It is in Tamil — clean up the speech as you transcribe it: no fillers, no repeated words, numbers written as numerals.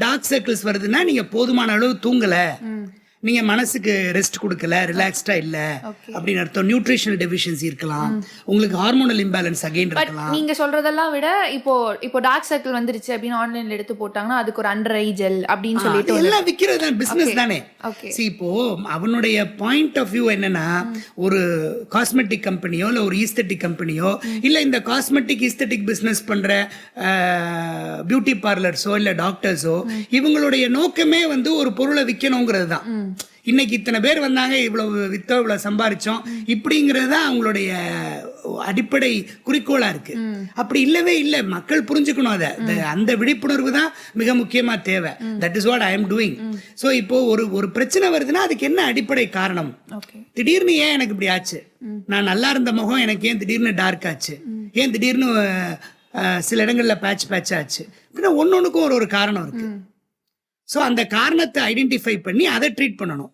டார்க் சர்க்கிள்ஸ் வருதுன்னா நீங்க போதுமான அளவு தூங்கல, நீங்க மனசுக்கு ரெஸ்ட் கொடுக்கல, ரிலாக்ஸ்டா இல்ல அப்படின்னு அர்த்தம். நியூட்ரிஷனல் டெஃபிஷியன்சி இருக்கலாம், உங்களுக்கு ஹார்மோனல் இம்பேலன்ஸ் அகைன் இருக்கலாம். நீங்க சொல்றதெல்லாம் விட இப்போ டார்க் சர்க்கிள் வந்துருச்சு அப்படின்னு ஆன்லைன்ல எடுத்து போட்டாங்கன்னா அதுக்கு ஒரு அண்டர் ஐ ஜெல் அப்படின்னு சொல்லிட்டு எல்லாம் விக்கிறது தான், பிசினஸ் தானே. இப்போ அவனுடைய பாயிண்ட் ஆஃப் வியூ என்னன்னா, ஒரு காஸ்மெட்டிக் கம்பெனியோ இல்ல ஒரு ஈஸ்தட்டிக் கம்பெனியோ இல்ல இந்த காஸ்மெட்டிக் ஈஸ்தட்டிக் பிசினஸ் பண்ற பியூட்டி பார்லர்ஸோ இல்ல டாக்டர்ஸோ இவங்களுடைய நோக்கமே வந்து ஒரு பொருளை விற்கணுங்கிறது தான். இன்னைக்கு இத்தனை பேர் வந்தாங்க, இவ்வளவு வித்தோ இவ்வளவு சம்பாரிச்சோம் இப்படிங்கிறது தான் அவங்களுடைய அடிப்படை குறிக்கோளா இருக்கு. அப்படி இல்லவே இல்லை. மக்கள் புரிஞ்சுக்கணும் அதை. அந்த விழிப்புணர்வு தான் மிக முக்கியமா தேவை. That is what I am doing. So இப்போ ஒரு பிரச்சனை வருதுன்னா அதுக்கு என்ன அடிப்படை காரணம்? திடீர்னு ஏன் எனக்கு இப்படி ஆச்சு? நான் நல்லா இருந்த முகம் எனக்கு ஏன் திடீர்னு டார்க் ஆச்சு? ஏன் திடீர்னு சில இடங்கள்ல பேட்ச் ஆச்சு? அப்படின்னா ஒன்னொன்னுக்கும் ஒரு காரணம் இருக்கு. ஸோ அந்த காரணத்தை ஐடென்டிஃபை பண்ணி அதை ட்ரீட் பண்ணணும்.